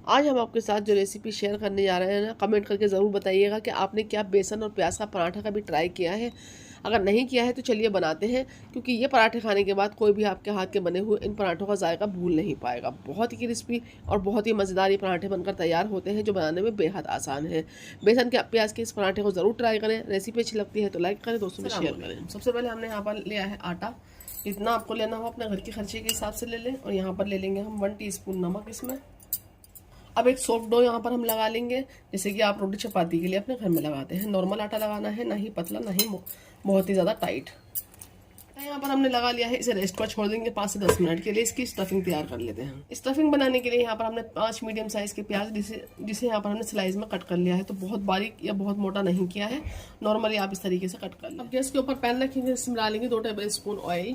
आज हम आपके साथ जो रेसिपी शेयर करने जा रहे हैं ना, कमेंट करके ज़रूर बताइएगा कि आपने क्या बेसन और प्याज का पराठा कभी ट्राई किया है। अगर नहीं किया है तो चलिए बनाते हैं, क्योंकि ये पराठे खाने के बाद कोई भी आपके हाथ के बने हुए इन पराठों का जायका भूल नहीं पाएगा। बहुत ही क्रिस्पी और बहुत ही मज़ेदार ये पराठे बनकर तैयार होते हैं, जो बनाने में बेहद आसान है। बेसन के प्याज के इस पराठे को ज़रूर ट्राई करें। रेसिपी अच्छी लगती है तो लाइक करें, दोस्तों में शेयर करें। सबसे पहले हमने यहाँ पर लिया है आटा। जितना आपको लेना हो अपने घर के खर्चे के हिसाब से ले लें। और यहाँ पर ले लेंगे हम 1 टीस्पून नमक इसमें। अब एक सॉफ्ट डो यहाँ पर हम लगा लेंगे, जैसे कि आप रोटी चपाती के लिए अपने घर में लगाते हैं। नॉर्मल आटा लगाना है, ना ही पतला ना ही बहुत ही ज़्यादा टाइट। यहाँ पर हमने लगा लिया है, इसे रेस्ट पर छोड़ देंगे 5 से 10 मिनट के लिए। इसकी स्टफिंग तैयार कर लेते हैं। स्टफिंग बनाने के लिए यहाँ पर हमने 5 मीडियम साइज़ के प्याज जिसे यहाँ पर हमने स्लाइस में कट कर लिया है। तो बहुत बारीक या बहुत मोटा नहीं किया है, नॉर्मली आप इस तरीके से कट कर लें। अब गैस के ऊपर पैन रखेंगे, इसमें डालेंगे 2 टेबल स्पून ऑयल।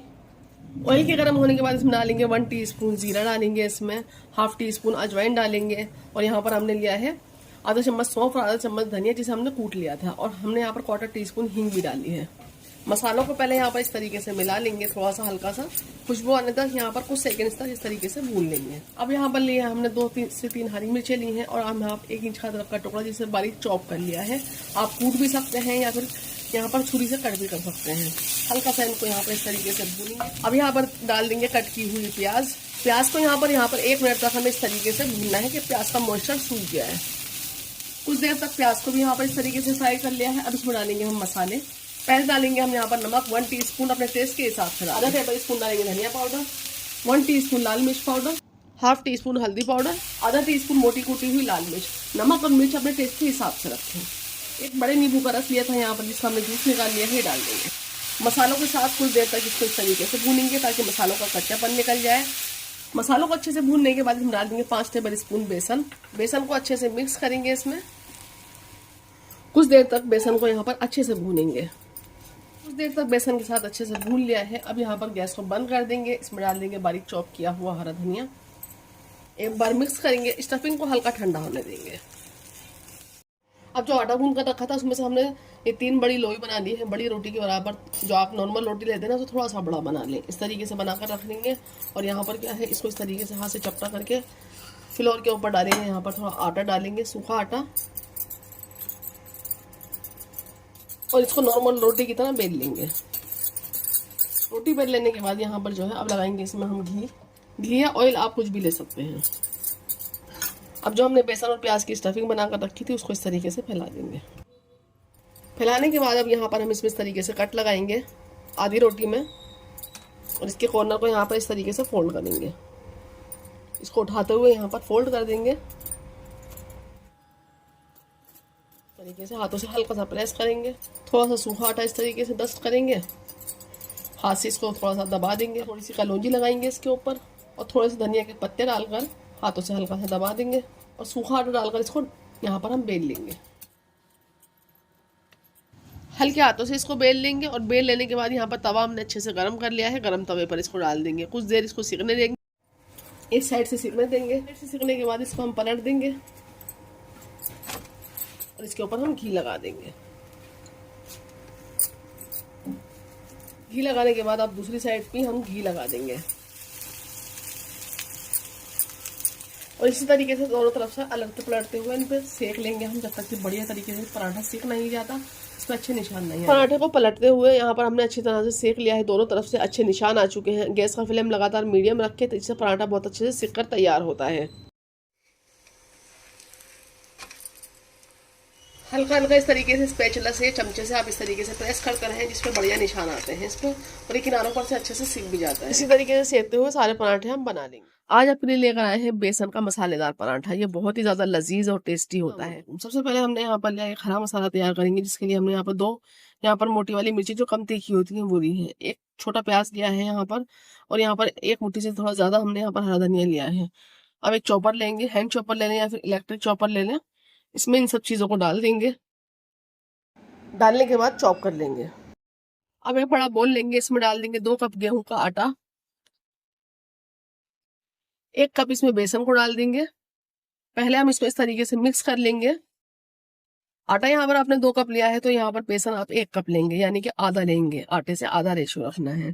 ऑयल के गर्म होने के बाद इसमें डालेंगे 1 टीस्पून जीरा डालेंगे, इसमें हाफ टी स्पून अजवाइन डालेंगे। और यहाँ पर हमने लिया है आधा चम्मच सौंफ और आधा चम्मच धनिया, जिसे हमने कूट लिया था। और हमने यहाँ पर 1/4 टीस्पून हींग भी डाली है। मसालों को पहले यहाँ पर इस तरीके से मिला लेंगे, थोड़ा सा हल्का सा खुशबू आने तक यहाँ पर कुछ सेकंड्स तक इस तरीके से भून लेंगे। अब यहाँ पर लिया है हमने 2 से 3 हरी मिर्चें ली हैं। और हम यहाँ 1 इंच का अदरक का टुकड़ा जिसे बारीक चॉप कर लिया है। आप कूट भी सकते हैं या फिर यहाँ पर छुरी से कट भी कर सकते हैं। हल्का सा इनको यहाँ पर इस तरीके से भूनेंगे। अब यहाँ पर डाल देंगे कट की हुई प्याज। प्याज को यहाँ पर 1 मिनट तक हमें इस तरीके से भूनना है कि प्याज का मॉइस्चर सूख गया है। कुछ देर तक प्याज को भी यहाँ पर इस तरीके से फ्राई कर लिया है। अब इसमें डालेंगे हम मसाले। पहले डालेंगे हम यहाँ पर नमक 1 टीस्पून अपने टेस्ट के हिसाब से। आधा टेबल स्पून डालेंगे धनिया पाउडर, 1 टीस्पून लाल मिर्च पाउडर, हाफ टीस्पून हल्दी पाउडर, आधा टीस्पून मोटी कूटी हुई लाल मिर्च। नमक और मिर्च अपने टेस्ट के हिसाब से रखें। एक बड़े नींबू का रस लिया था यहाँ पर, जिसका हमने जूस निकाल लिया है, डाल देंगे। मसालों के साथ कुछ देर तक इसको इस तरीके से भूनेंगे ताकि मसालों का कच्चापन निकल जाए। मसालों को अच्छे से भूनने के बाद हम डाल देंगे 5 टेबल स्पून बेसन। बेसन को अच्छे से मिक्स करेंगे इसमें। कुछ देर तक बेसन को यहाँ पर अच्छे से भूनेंगे। कुछ देर तक बेसन के साथ अच्छे से भून लिया है। अब यहाँ पर गैस को बंद कर देंगे। इसमें डाल देंगे बारीक चॉप किया हुआ हरा धनिया। एक बार मिक्स करेंगे। स्टफिंग को हल्का ठंडा होने देंगे। अब जो आटा गूंद कर रखा था उसमें से हमने ये 3 बड़ी लोई बना ली है, बड़ी रोटी के बराबर। जो आप नॉर्मल रोटी लेते हैं ना, तो थोड़ा सा बड़ा बना लें। इस तरीके से बनाकर रख लेंगे। और यहाँ पर क्या है, इसको इस तरीके से हाथ से चपटा करके फ्लोर के ऊपर डालेंगे। यहाँ पर थोड़ा आटा डालेंगे, सूखा आटा। और इसको नॉर्मल रोटी की तरह बेल लेंगे। रोटी बेल लेने के बाद यहाँ पर जो है, अब लगाएंगे इसमें हम घी या ऑयल, आप कुछ भी ले सकते हैं। अब जो हमने बेसन और प्याज की स्टफिंग बनाकर रखी थी, उसको इस तरीके से फैला देंगे। फैलाने के बाद अब यहाँ पर हम इसमें इस तरीके से कट लगाएंगे आधी रोटी में। और इसके कॉर्नर को यहाँ पर इस तरीके से फोल्ड करेंगे। इसको उठाते हुए यहाँ पर फोल्ड कर देंगे। तरीके से हाथों से हल्का सा प्रेस करेंगे। थोड़ा सा सूखा आटा इस तरीके से डस्ट करेंगे। हाथ से इसको थोड़ा सा दबा देंगे। थोड़ी सी कलौंजी लगाएंगे इसके ऊपर। और थोड़े से धनिया के पत्ते डालकर हाथों से हल्का सा दबा देंगे। और सूखा आटा डालकर इसको यहाँ पर हम बेल लेंगे। हल्के हाथों से इसको बेल लेंगे। और बेल लेने के बाद यहाँ पर तवा हमने अच्छे से गर्म कर लिया है। गर्म तवे पर इसको डाल देंगे। कुछ देर इसको सिकने देंगे। इस साइड से सिकने देंगे। सिकने के बाद इसको हम पलट देंगे। और इसके ऊपर हम घी लगा देंगे। घी लगाने के बाद अब दूसरी साइड भी हम घी लगा देंगे। और इसी तरीके से दोनों तरफ से अलग पलटते हुए इन पे सेक लेंगे हम, जब तक कि बढ़िया तरीके से पराठा सेक नहीं जाता, इसमें अच्छे निशान नहीं आते। पराठे को पलटते हुए यहाँ पर हमने अच्छी तरह से सेक लिया है। दोनों तरफ से अच्छे निशान आ चुके हैं। गैस का फ्लेम लगातार मीडियम रखें, तो इससे पराठा बहुत अच्छे से सिक कर तैयार होता है। हल्का हल्का इस तरीके से स्पैचुला से, चमचे से आप इस तरीके से प्रेस करते रहें, जिसपे बढ़िया निशान आते हैं इस पर। और ये किनारों पर से अच्छे से सिक भी जाता है। इसी तरीके से सेकते हुए सारे पराठे हम बना लेंगे। आज अपने लेकर आए हैं बेसन का मसालेदार पराठा। ये बहुत ही ज्यादा लजीज और टेस्टी होता है। सबसे पहले हमने यहाँ पर लिया एक हरा मसाला तैयार करेंगे, जिसके लिए हमने यहाँ पर 2 मोटी वाली मिर्ची जो कम तीखी होती है वो ली है। एक छोटा प्याज लिया है यहाँ पर। और यहाँ पर 1 मुट्ठी से थोड़ा ज्यादा हमने यहाँ पर हरा धनिया लिया है। अब एक चॉपर लेंगे, हैंड चॉपर ले लें या फिर इलेक्ट्रिक चॉपर ले लें। इसमें इन सब चीजों को डाल देंगे। डालने के बाद चॉप कर लेंगे। अब एक बड़ा बोल लेंगे, इसमें डाल देंगे 2 कप गेहूं का आटा। 1 कप इसमें बेसन को डाल देंगे। पहले हम इसको इस तरीके से मिक्स कर लेंगे। आटा यहाँ पर आपने 2 कप लिया है, तो यहाँ पर बेसन आप 1 कप लेंगे, यानी कि आधा लेंगे। आटे से आधा रेशो रखना है,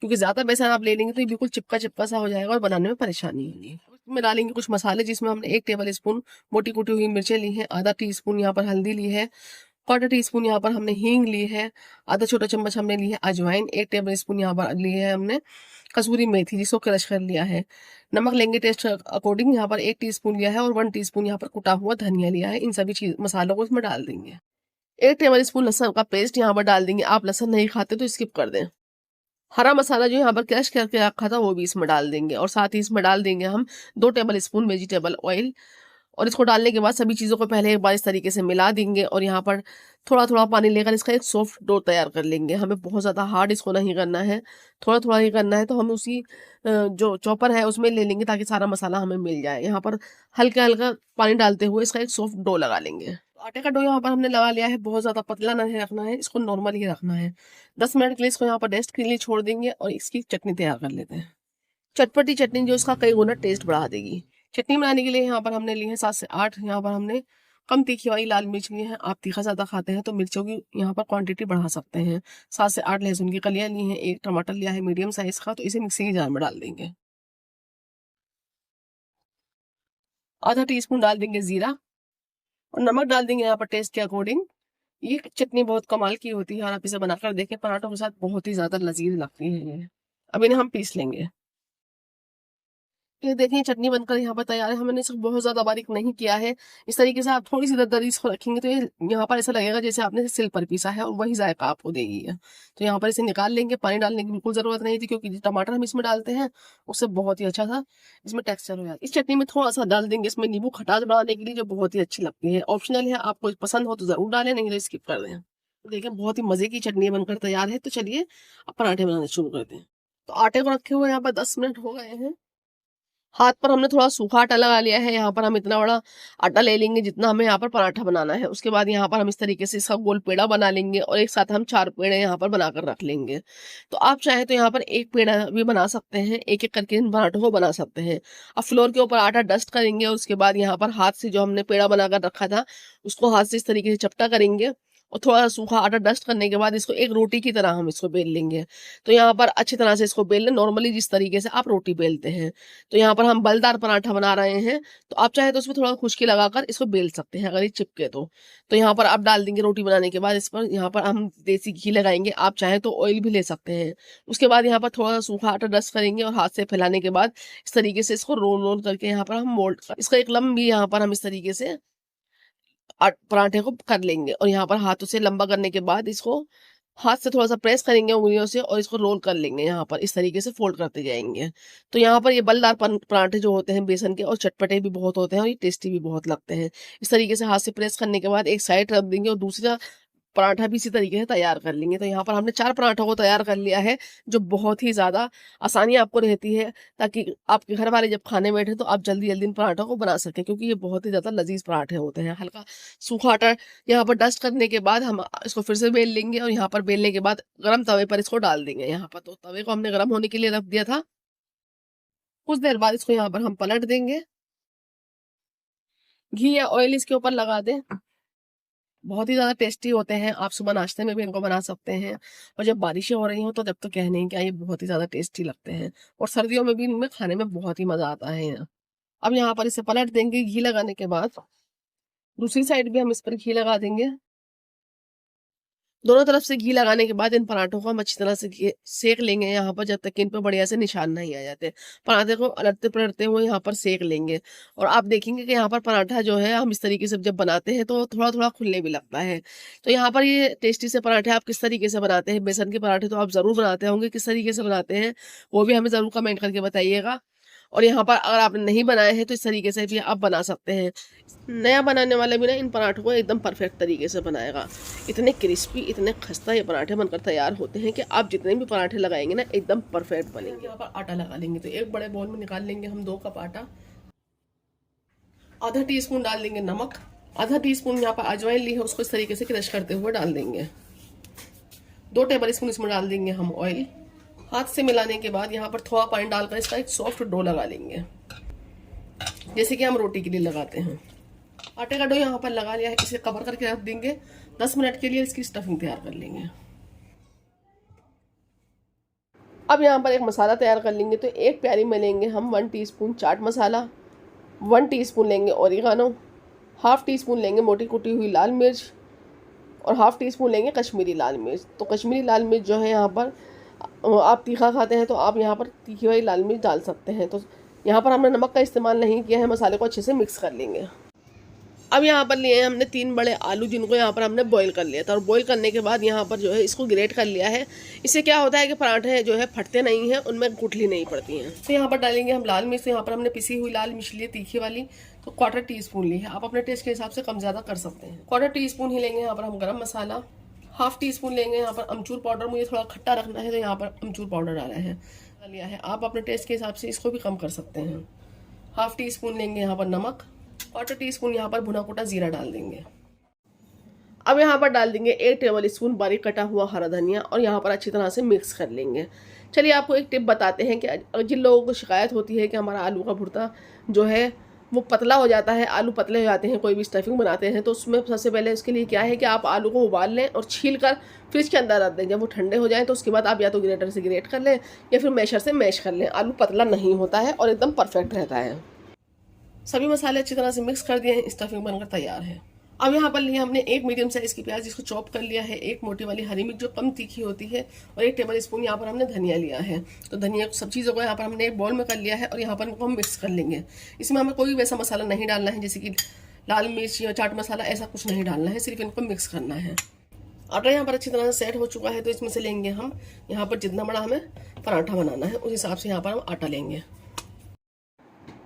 क्योंकि ज्यादा बेसन आप ले लेंगे तो ये बिल्कुल चिपका चिपका सा हो जाएगा और बनाने में परेशानी होगी। में डालेंगे कुछ मसाले, जिसमें हमने 1 टेबल स्पून मोटी कुटी हुई मिर्चें ली हैं, आधा टीस्पून यहाँ पर हल्दी ली है, क्वार्टर टीस्पून यहाँ पर हमने हींग ली है, आधा छोटा चम्मच हमने ली है अजवाइन, 1 टेबल स्पून यहाँ पर ली है हमने कसूरी मेथी जिसको क्रश कर लिया है। नमक लेंगे टेस्ट अकॉर्डिंग, यहाँ पर 1 टीस्पून लिया है और 1 टीस्पून यहाँ पर कुटा हुआ धनिया लिया है। इन सभी चीज मसालों को इसमें डाल देंगे। 1 टेबल स्पून लहसुन का पेस्ट यहाँ पर डाल देंगे। आप लहसुन नहीं खाते तो स्किप कर दें। हरा मसाला जो यहाँ पर क्रश करके रखा था वो भी इसमें डाल देंगे, और साथ ही इसमें डाल देंगे हम 2 टेबल स्पून वेजिटेबल ऑयल। और इसको डालने के बाद सभी चीज़ों को पहले एक बार इस तरीके से मिला देंगे, और यहाँ पर थोड़ा थोड़ा पानी लेकर इसका एक सॉफ्ट डो तैयार कर लेंगे। हमें बहुत ज़्यादा हार्ड इसको नहीं करना है, थोड़ा थोड़ा ही करना है। तो हम उसी जो चॉपर है उसमें ले लेंगे ताकि सारा मसाला हमें मिल जाए। यहाँ पर हल्का हल्का पानी डालते हुए इसका एक सॉफ्ट डो लगा लेंगे। आटे का डो यहाँ पर हमने लगा लिया है, बहुत ज़्यादा पतला नहीं रखना है, इसको नॉर्मल ही रखना है। 10 मिनट के लिए इसको यहाँ पर रेस्ट के लिए छोड़ देंगे, और इसकी चटनी तैयार कर लेते हैं। चटपटी चटनी जो इसका कई गुना टेस्ट बढ़ा देगी। चटनी बनाने के लिए यहाँ पर हमने ली है 7 से 8, यहाँ पर हमने कम तीखी वाली लाल मिर्च ली है। आप तीखा ज़्यादा खाते हैं तो मिर्चों की यहाँ पर क्वांटिटी बढ़ा सकते हैं। 7 से 8 लहसुन की कलियाँ ली हैं, 1 टमाटर लिया है मीडियम साइज़ का, तो इसे मिक्सी के जार में डाल देंगे। आधा टीस्पून डाल देंगे जीरा, और नमक डाल देंगे यहाँ पर टेस्ट के अकॉर्डिंग। ये चटनी बहुत कमाल की होती है, और आप इसे बनाकर देखें, पराठों के साथ बहुत ही ज़्यादा लजीज लगती है ये। अब इन्हें हम पीस लेंगे। ये देखिए चटनी बनकर यहाँ पर तैयार है। हमने इसको बहुत ज़्यादा बारीक नहीं किया है। इस तरीके से आप थोड़ी सी दरदरी इसको रखेंगे तो ये यहाँ पर ऐसा लगेगा जैसे आपने सिल पर पीसा है, और वही जायका आपको देगी है। तो यहाँ पर इसे निकाल लेंगे। पानी डालने की बिल्कुल ज़रूरत नहीं थी, क्योंकि टमाटर हम इसमें डालते हैं उससे बहुत ही अच्छा सा इसमें टेक्सचर हो जाता है। इस चटनी में थोड़ा सा डाल देंगे इसमें नींबू खटास बढ़ाने के लिए, जो बहुत ही अच्छी लगती है। ऑप्शनल है, आपको पसंद हो तो ज़रूर डालें, नहीं तो स्किप कर दें। देखिए बहुत ही मज़े की चटनी बनकर तैयार है। तो चलिए अब पराठे बनाने शुरू करते हैं। तो आटे को रखे हुए यहाँ पर 10 मिनट हो गए हैं। हाथ पर हमने थोड़ा सूखा आटा लगा लिया है। यहाँ पर हम इतना बड़ा आटा ले लेंगे जितना हमें यहाँ पर पराठा बनाना है। उसके बाद यहाँ पर हम इस तरीके से इसका गोल पेड़ा बना लेंगे, और एक साथ हम 4 पेड़े यहाँ पर बनाकर रख लेंगे। तो आप चाहे तो यहाँ पर एक पेड़ा भी बना सकते हैं, एक एक करके इन पराठों को बना सकते हैं। अब फ्लोर के ऊपर आटा डस्ट करेंगे, और उसके बाद यहाँ पर हाथ से जो हमने पेड़ा बनाकर रखा था उसको हाथ से इस तरीके से चपटा करेंगे, और थोड़ा सा सूखा आटा डस्ट करने के बाद इसको एक रोटी की तरह हम इसको बेल लेंगे। तो यहाँ पर अच्छी तरह से इसको बेल लें, नॉर्मली जिस तरीके से आप रोटी बेलते हैं। तो यहाँ पर हम बलदार पराठा बना रहे हैं, तो आप चाहे तो उसमें थोड़ा खुश्की लगाकर इसको बेल सकते हैं अगर ये चिपके तो यहाँ पर आप डाल देंगे रोटी बनाने के बाद। इस पर यहाँ पर हम देसी घी लगाएंगे, आप चाहे तो ऑयल भी ले सकते हैं। उसके बाद यहाँ पर थोड़ा सा सूखा आटा डस्ट करेंगे, और हाथ से फैलाने के बाद इस तरीके से इसको रोल रोल करके यहाँ पर हम मोल्ड इसका एक लंबी यहाँ पर हम इस तरीके से पराठे को कर लेंगे। और यहाँ पर हाथों से लंबा करने के बाद इसको हाथ से थोड़ा सा प्रेस करेंगे उंगलियों से, और इसको रोल कर लेंगे। यहाँ पर इस तरीके से फोल्ड करते जाएंगे। तो यहाँ पर ये बलदार पराठे जो होते हैं बेसन के, और चटपटे भी बहुत होते हैं, और ये टेस्टी भी बहुत लगते हैं। इस तरीके से हाथ से प्रेस करने के बाद एक साइड रख देंगे, और दूसरा पराठा भी इसी तरीके से तैयार कर लेंगे। तो यहाँ पर हमने 4 पराठों को तैयार कर लिया है, जो बहुत ही ज़्यादा आसानी आपको रहती है, ताकि आपके घर वाले जब खाने बैठे तो आप जल्दी जल्दी इन पराठों को बना सकें, क्योंकि ये बहुत ही ज़्यादा लजीज पराठे होते हैं। हल्का सूखा आटा यहाँ पर डस्ट करने के बाद हम इसको फिर से बेल लेंगे, और यहाँ पर बेलने के बाद गर्म तवे पर इसको डाल देंगे। यहाँ पर तो तवे को हमने गर्म होने के लिए रख दिया था। कुछ देर बाद इसको यहाँ पर हम पलट देंगे। घी या ऑयल इसके ऊपर लगा दें। बहुत ही ज़्यादा टेस्टी होते हैं। आप सुबह नाश्ते में भी इनको बना सकते हैं, और जब बारिशें हो रही हो तो जब तो कहने ही क्या, ये बहुत ही ज़्यादा टेस्टी लगते हैं, और सर्दियों में भी इनमें खाने में बहुत ही मज़ा आता है। अब यहाँ पर इसे पलट देंगे घी लगाने के बाद। दूसरी साइड भी हम इस पर घी लगा देंगे। दोनों तरफ से घी लगाने के बाद इन पराठों को हम अच्छी तरह से सेक लेंगे यहाँ पर, जब तक कि इन पर बढ़िया से निशान नहीं आ जाते। पराठे को अलटते पलटते हुए यहाँ पर सेक लेंगे, और आप देखेंगे कि यहाँ पर पराठा जो है हम इस तरीके से जब बनाते हैं तो थोड़ा थोड़ा खुलने भी लगता है। तो यहाँ पर ये टेस्टी से पराठे आप किस तरीके से बनाते हैं, बेसन के पराठे तो आप ज़रूर बनाते होंगे, किस तरीके से बनाते हैं वो भी हमें ज़रूर कमेंट करके बताइएगा। और यहाँ पर अगर आपने नहीं बनाए हैं तो इस तरीके से भी आप बना सकते हैं। नया बनाने वाला भी ना इन पराठों को एकदम परफेक्ट तरीके से बनाएगा। इतने क्रिस्पी, इतने खस्ता ये पराठे बनकर तैयार होते हैं कि आप जितने भी पराठे लगाएंगे ना एकदम परफेक्ट बनेंगे। यहाँ पर आटा लगा लेंगे, तो एक बड़े बाउल में निकाल लेंगे हम 2 कप आटा। आधा टीस्पून डाल देंगे नमक, आधा टीस्पून यहाँ पर अजवाइन ली है, उसको इस तरीके से क्रश करते हुए डाल देंगे। 2 टेबल स्पून इसमें डाल देंगे हम ऑयल। हाथ से मिलाने के बाद यहाँ पर थोड़ा पानी डालकर इसका एक सॉफ्ट डो लगा लेंगे, जैसे कि हम रोटी के लिए लगाते हैं। आटे का डो यहाँ पर लगा लिया है, इसे कवर करके रख देंगे। 10 मिनट के लिए इसकी स्टफिंग तैयार कर लेंगे। अब यहाँ पर एक मसाला तैयार कर लेंगे। तो एक प्याली में लेंगे हम 1 टीस्पून चाट मसाला, 1 टीस्पून लेंगे ओरिगानो, हाफ़ टी स्पून लेंगे मोटी कुटी हुई लाल मिर्च और हाफ़ टी स्पून लेंगे कश्मीरी लाल मिर्च। तो कश्मीरी लाल मिर्च जो है यहाँ पर आप तीखा खाते हैं तो आप यहाँ पर तीखी वाली लाल मिर्च डाल सकते हैं। तो यहाँ पर हमने नमक का इस्तेमाल नहीं किया है। मसाले को अच्छे से मिक्स कर लेंगे। अब यहाँ पर लिए हैं हमने 3 बड़े आलू, जिनको यहाँ पर हमने बॉईल कर लिया था, और बॉईल करने के बाद यहाँ पर जो है इसको ग्रेट कर लिया है। इससे क्या होता है कि पराठे जो है फटते नहीं हैं, उनमें गुठली नहीं पड़ती हैं। तो यहाँ पर डालेंगे हम लाल मिर्च। यहाँ पर हमने पिसी हुई लाल मिर्च ली है तीखी वाली, तो 1/4 टीस्पून ली है। आप अपने टेस्ट के हिसाब से कम ज़्यादा कर सकते हैं। 1/4 टीस्पून ही लेंगे यहाँ पर हम गरम मसाला। हाफ़ टी स्पून लेंगे यहाँ पर अमचूर पाउडर। मुझे थोड़ा खट्टा रखना है तो यहाँ पर अमचूर पाउडर डाला है लिया है। आप अपने टेस्ट के हिसाब से इसको भी कम कर सकते हैं। हाफ़ टी स्पून लेंगे यहाँ पर नमक। 1/4 टीस्पून यहाँ पर भुना कुटा जीरा डाल देंगे। अब यहाँ पर डाल देंगे 1 टेबल स्पून बारीक कटा हुआ हरा धनिया, और यहाँ पर अच्छी तरह से मिक्स कर लेंगे। चलिए आपको एक टिप बताते हैं कि जिन लोगों को शिकायत होती है कि हमारा आलू का भुर्ता जो है वो पतला हो जाता है, आलू पतले हो जाते हैं कोई भी स्टफिंग बनाते हैं, तो उसमें सबसे पहले उसके लिए क्या है कि आप आलू को उबाल लें और छील कर फ्रिज के अंदर रख दें। जब वो ठंडे हो जाएँ तो उसके बाद आप या तो ग्रेटर से ग्रेट कर लें या फिर मैशर से मैश कर लें। आलू पतला नहीं होता है और एकदम परफेक्ट रहता है। सभी मसाले अच्छी तरह से मिक्स कर दिए हैं, स्टफिंग बनकर तैयार है। अब यहाँ पर लिया हमने 1 मीडियम साइज़ की प्याज, जिसको चॉप कर लिया है, 1 मोटी वाली हरी मिर्च जो कम तीखी होती है, और 1 टेबल स्पून यहाँ पर हमने धनिया लिया है। तो धनिया सब चीज़ों को यहाँ पर हमने एक बाउल में कर लिया है और यहाँ पर इनको हम मिक्स कर लेंगे। इसमें हमें कोई वैसा मसाला नहीं डालना है जैसे कि लाल मिर्च या चाट मसाला, ऐसा कुछ नहीं डालना है, सिर्फ इनको मिक्स करना है। आटा यहाँ पर अच्छी तरह से सेट हो चुका है, तो इसमें से लेंगे हम यहाँ पर जितना बड़ा हमें पराठा बनाना है उस हिसाब से यहाँ पर हम आटा लेंगे।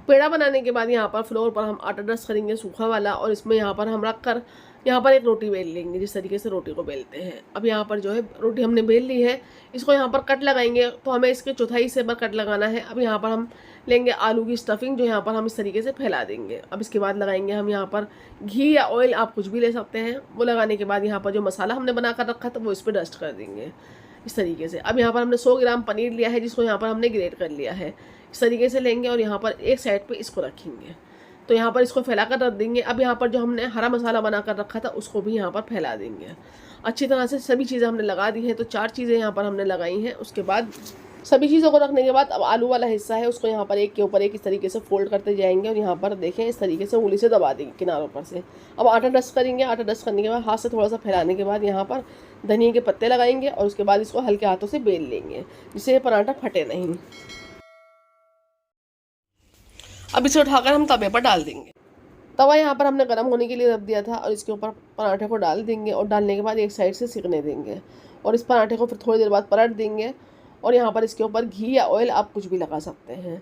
पेड़ा बनाने के बाद यहाँ पर फ्लोर पर हम आटा डस्ट करेंगे सूखा वाला, और इसमें यहाँ पर हम रख कर यहाँ पर एक रोटी बेल लेंगे, जिस तरीके से रोटी को बेलते हैं। अब यहाँ पर जो है रोटी हमने बेल ली है, इसको यहाँ पर कट लगाएंगे, तो हमें इसके चौथाई से कट लगाना है। अब यहाँ पर हम लेंगे आलू की स्टफिंग, जो यहाँ पर हम इस तरीके से फैला देंगे। अब इसके बाद लगाएंगे हम यहाँ पर घी या ऑयल, आप कुछ भी ले सकते हैं। वो लगाने के बाद यहाँ पर जो मसाला हमने बना कर रखा था वो इस पर डस्ट कर देंगे इस तरीके से। अब यहाँ पर हमने 100 ग्राम पनीर लिया है, जिसको यहाँ पर हमने ग्रेट कर लिया है। इस तरीके से लेंगे और यहाँ पर एक साइड पे इसको रखेंगे, तो यहाँ पर इसको फैला कर रख देंगे। अब यहाँ पर जो हमने हरा मसाला बना कर रखा था उसको भी यहाँ पर फैला देंगे। अच्छी तरह से सभी चीज़ें हमने लगा दी हैं, तो 4 चीज़ें यहाँ पर हमने लगाई हैं। उसके बाद सभी चीज़ों को रखने के बाद अब आलू वाला हिस्सा है उसको यहाँ पर एक के ऊपर एक इस तरीके से फोल्ड करते जाएंगे, और यहाँ पर देखें इस तरीके से उंगली से दबा देंगे किनारों पर से। अब आटा डस्ट करेंगे। आटा डस्ट करने के बाद हाथ से थोड़ा सा फैलाने के बाद यहाँ पर धनिया के पत्ते लगाएंगे, और उसके बाद इसको हल्के हाथों से बेल लेंगे जिससे ये पराठा फटे नहीं। अब इसे उठाकर हम तवे पर डाल देंगे। तवा यहाँ पर हमने गर्म होने के लिए रख दिया था, और इसके ऊपर पराठे को डाल देंगे, और डालने के बाद एक साइड से सिकने देंगे, और इस पराठे को फिर थोड़ी देर बाद पलट देंगे, और यहाँ पर इसके ऊपर घी या ऑयल आप कुछ भी लगा सकते हैं।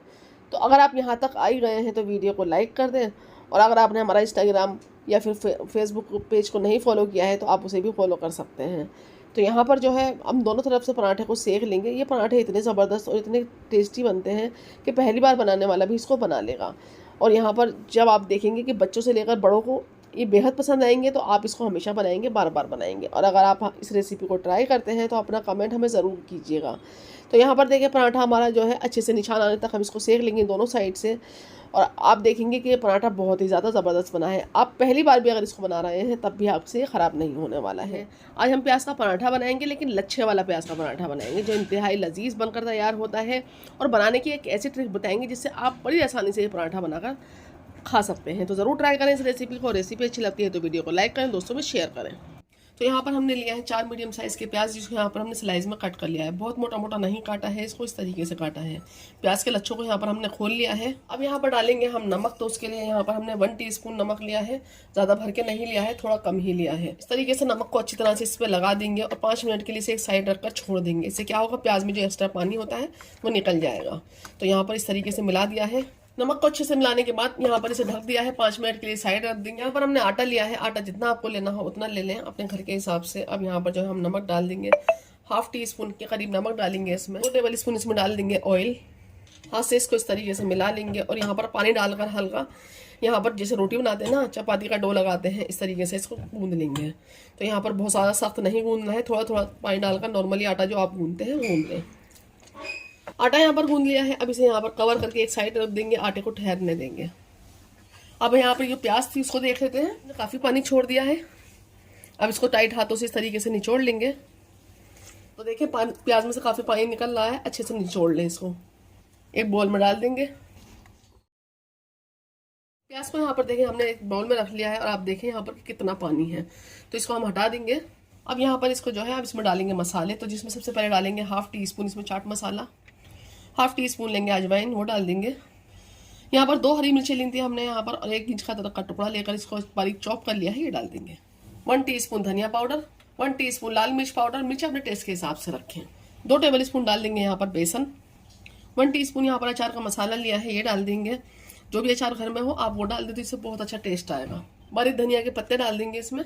तो अगर आप यहाँ तक आ ही गए हैं तो वीडियो को लाइक कर दें, और अगर आपने हमारा इंस्टाग्राम या फिर फेसबुक पेज को नहीं फॉलो किया है तो आप उसे भी फॉलो कर सकते हैं। तो यहाँ पर जो है हम दोनों तरफ से पराठे को सेक लेंगे। ये पराठे इतने ज़बरदस्त और इतने टेस्टी बनते हैं कि पहली बार बनाने वाला भी इसको बना लेगा। और यहाँ पर जब आप देखेंगे कि बच्चों से लेकर बड़ों को ये बेहद पसंद आएंगे, तो आप इसको हमेशा बनाएंगे, बार बार बनाएंगे। और अगर आप इस रेसिपी को ट्राई करते हैं तो अपना कमेंट हमें ज़रूर कीजिएगा। तो यहाँ पर देखिए पराठा हमारा जो है अच्छे से निशान आने तक हम इसको सेक लेंगे दोनों साइड से, और आप देखेंगे कि ये पराठा बहुत ही ज़्यादा ज़बरदस्त बना है। आप पहली बार भी अगर इसको बना रहे हैं तब भी आपसे ये ख़राब नहीं होने वाला है। आज हम प्याज का पराठा बनाएंगे, लेकिन लच्छे वाला प्याज का पराठा बनाएंगे जो इंतहाई लजीज बनकर तैयार होता है। और बनाने की एक ऐसी ट्रिक बताएंगे जिससे आप बड़ी आसानी से ये पराठा बनाकर खा सकते हैं। तो ज़रूर ट्राई करें इस रेसिपी को। रेसिपी अच्छी लगती है तो वीडियो को लाइक करें, दोस्तों में शेयर करें। तो यहाँ पर हमने लिया है 4 मीडियम साइज़ के प्याज, जिसको यहाँ पर हमने स्लाइस में कट कर लिया है। बहुत मोटा मोटा नहीं काटा है, इसको इस तरीके से काटा है। प्याज के लच्छों को यहाँ पर हमने खोल लिया है। अब यहाँ पर डालेंगे हम नमक। तो उसके लिए यहाँ पर हमने 1 टीस्पून नमक लिया है, ज़्यादा भर के नहीं लिया है, थोड़ा कम ही लिया है। इस तरीके से नमक को अच्छी तरह से इस पर लगा देंगे और 5 मिनट के लिए इसे एक साइड रखकर छोड़ देंगे। इससे क्या होगा, प्याज में जो एक्स्ट्रा पानी होता है वो निकल जाएगा। तो यहाँ पर इस तरीके से मिला दिया है। नमक को अच्छे से मिलाने के बाद यहाँ पर इसे ढक दिया है, 5 मिनट के लिए साइड रख देंगे। यहाँ पर हमने आटा लिया है, आटा जितना आपको लेना हो उतना ले लें अपने घर के हिसाब से। अब यहाँ पर जो है हम नमक डाल देंगे, 1/2 टीस्पून के करीब नमक डालेंगे इसमें। 2 टेबल स्पून इसमें डाल देंगे ऑयल। हाथ से इसको इस तरीके से मिला लेंगे, और यहाँ पर पानी डालकर हल्का, यहाँ पर जैसे रोटी बनाते हैं ना, चपाती का डो लगाते हैं, इस तरीके से इसको गूंद लेंगे। तो यहाँ पर बहुत ज़्यादा सख्त नहीं गूंदना है, थोड़ा थोड़ा पानी डालकर नॉर्मली आटा जो आप गूंदते हैं गूंद लें। आटा यहाँ पर गूंद लिया है। अब इसे यहाँ पर कवर करके एक साइड रख देंगे, आटे को ठहरने देंगे। अब यहाँ पर जो प्याज थी उसको देख लेते हैं, काफ़ी पानी छोड़ दिया है। अब इसको टाइट हाथों से इस तरीके से निचोड़ लेंगे। तो देखिए प्याज में से काफ़ी पानी निकल रहा है, अच्छे से निचोड़ लें इसको। एक बोल में डाल देंगे। प्याज को यहाँ पर देखें हमने एक बाउल में रख लिया है और आप देखें यहाँ पर कितना पानी है, तो इसको हम हटा देंगे। अब यहाँ पर इसको जो है अब इसमें डालेंगे मसाले, तो जिसमें सबसे पहले डालेंगे हाफ़ टी स्पून इसमें chaat masala, half tea spoon लेंगे अजवाइन, वो डाल देंगे। यहाँ पर 2 हरी मिर्चें ली थी हमने यहाँ पर, और 1 इंच का अदरक का टुकड़ा लेकर इसको बारीक चॉप कर लिया है, ये डाल देंगे। 1 टीस्पून धनिया पाउडर, 1 टीस्पून लाल मिर्च पाउडर, मिर्च अपने टेस्ट के हिसाब से रखें। 2 टेबल स्पून डाल देंगे यहाँ पर बेसन। 1 टीस्पून यहाँ पर अचार का मसाला लिया है, ये डाल देंगे। जो भी अचार घर में हो आप वो डाल दें तो इससे बहुत अच्छा टेस्ट आएगा। बारीक धनिया के पत्ते डाल देंगे इसमें।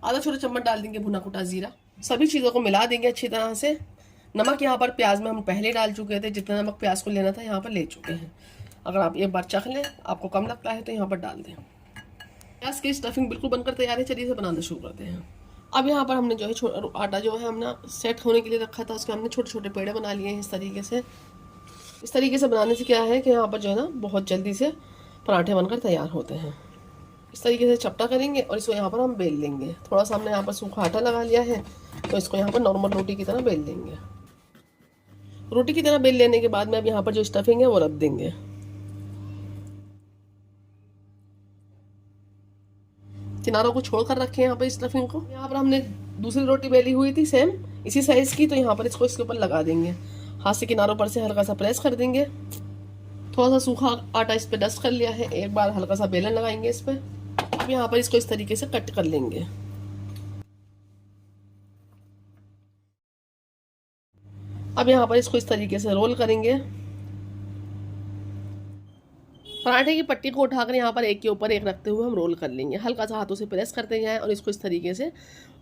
आधा छोटा चम्मच डाल देंगे भुना कुटा जीरा। सभी चीज़ों को मिला देंगे अच्छी तरह से। नमक यहाँ पर प्याज में हम पहले डाल चुके थे, जितना नमक प्याज को लेना था यहाँ पर ले चुके हैं। अगर आप एक बार चख लें, आपको कम लगता है तो यहाँ पर डाल दें। प्याज की स्टफिंग बिल्कुल बनकर तैयार है, चलिए इसे बनाना शुरू करते हैं। अब यहाँ पर हमने जो है आटा जो है हमने सेट होने के लिए रखा था, उसके हमने छोटे छोटे पेड़े बना लिए हैं इस तरीके से। इस तरीके से बनाने से क्या है कि यहाँ पर जो है ना बहुत जल्दी से पराठे बनकर तैयार होते हैं। इस तरीके से चपटा करेंगे और इसको यहाँ पर हम बेल लेंगे। थोड़ा सा हमने यहाँ पर सूखा आटा लगा लिया है, तो इसको यहाँ पर नॉर्मल रोटी की तरह बेल लेंगे। रोटी की तरह बेल लेने के बाद में अब यहाँ पर जो स्टफिंग है वो रख देंगे। किनारों को छोड़कर रखें यहाँ पर स्टफिंग को। यहाँ पर हमने दूसरी रोटी बेली हुई थी सेम इसी साइज़ की, तो यहाँ पर इसको इसके ऊपर लगा देंगे। हाथ से किनारों पर से हल्का सा प्रेस कर देंगे। थोड़ा सा सूखा आटा इस पर डस्ट कर लिया है, एक बार हल्का सा बेलन लगाएंगे इस पर। अब यहाँ पर इसको इस तरीके से कट कर लेंगे। अब यहाँ पर इसको इस तरीके से रोल करेंगे। पराठे की पट्टी को उठाकर यहाँ पर एक के ऊपर एक रखते हुए हम रोल कर लेंगे। हल्का सा हाथों से प्रेस करते जाएं और इसको इस तरीके से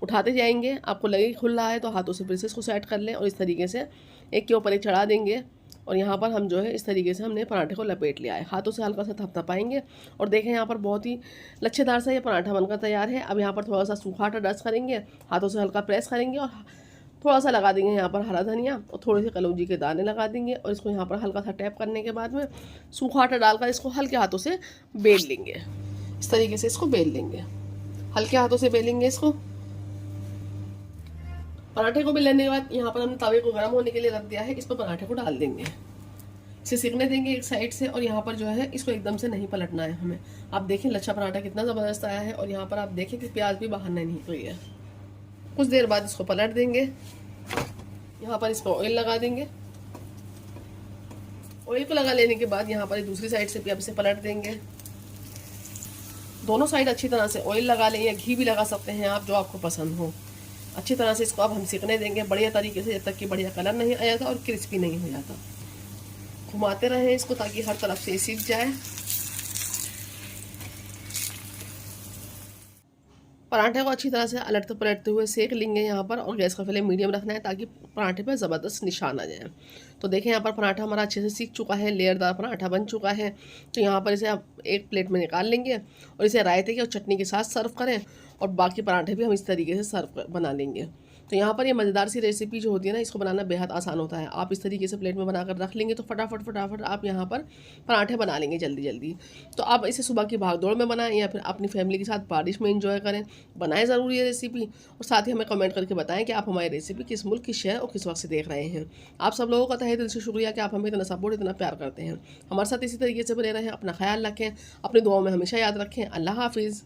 उठाते जाएंगे। आपको लगे खुल रहा है तो हाथों से फिर से इसको सेट कर लें और इस तरीके से एक के ऊपर एक चढ़ा देंगे। और यहाँ पर हम जो है इस तरीके से हमने पराठे को लपेट लिया है। हाथों से हल्का सा थपथपाएंगे और देखें यहाँ पर बहुत ही लच्छेदार सा ये पराठा बनकर तैयार है। अब यहाँ पर थोड़ा सा सूखा आटा डस्ट करेंगे, हाथों से हल्का प्रेस करेंगे और थोड़ा सा लगा देंगे यहाँ पर हरा धनिया और थोड़े से कलौंजी के दाने लगा देंगे। और इसको यहाँ पर हल्का सा टैप करने के बाद में सूखा आटा डालकर इसको हल्के हाथों से बेल लेंगे। इस तरीके से इसको बेल लेंगे, हल्के हाथों से बेलेंगे इसको। पराठे को बेलने के बाद यहाँ पर हमने तवे को गर्म होने के लिए रख दिया है, इस पर पराठे को डाल देंगे। इसे सिकने देंगे एक साइड से और यहाँ पर जो है इसको एकदम से नहीं पलटना है हमें। आप देखें लच्छा पराठा कितना ज़बरदस्त आया है और यहाँ पर आप देखें कि प्याज भी बाहर नहीं निकली है। कुछ देर बाद इसको पलट देंगे। यहाँ पर इसको ऑयल लगा देंगे। ऑयल को लगा लेने के बाद यहाँ पर दूसरी साइड से भी अब इसे पलट देंगे। दोनों साइड अच्छी तरह से ऑयल लगा लें या घी भी लगा सकते हैं आप, जो आपको पसंद हो। अच्छी तरह से इसको अब हम सिकने देंगे बढ़िया तरीके से, जब तक कि बढ़िया कलर नहीं आ जाता और क्रिस्पी नहीं हो जाता। घुमाते रहें इसको ताकि हर तरफ से सीख जाए। पराठे को अच्छी तरह से अलटते पलटते हुए सेक लेंगे यहाँ पर, और गैस का फ्लेम मीडियम रखना है ताकि पराठे पर ज़बरदस्त निशान आ जाए। तो देखें यहाँ पर पराठा हमारा अच्छे से सीख चुका है, लेयरदार पराठा बन चुका है। तो यहाँ पर इसे आप एक प्लेट में निकाल लेंगे और इसे रायते की और चटनी के साथ सर्व करें, और बाकी पराठे भी हम इस तरीके से सर्व बना लेंगे। तो यहाँ पर ये मज़ेदार सी रेसिपी जो होती है ना, इसको बनाना बेहद आसान होता है। आप इस तरीके से प्लेट में बनाकर रख लेंगे तो फटाफट आप यहाँ पर पराठे बना लेंगे जल्दी जल्दी। तो आप इसे सुबह की भागदौड़ में बनाएं या फिर अपनी फैमिली के साथ बारिश में एंजॉय करें। बनाएं ज़रूर ये रेसिपी, और साथ ही हमें कमेंट करके बताएं कि आप हमारी रेसिपी किस मुल्क, किस शहर और किस वक्त से देख रहे हैं। आप सब लोगों का तहे दिल से शुक्रिया कि आप हमें इतना सपोर्ट, इतना प्यार करते हैं। हमारे साथ इसी तरीके से बने रहें। अपना ख्याल रखें, अपनी दुआओं में हमेशा याद रखें। अल्लाह हाफिज़।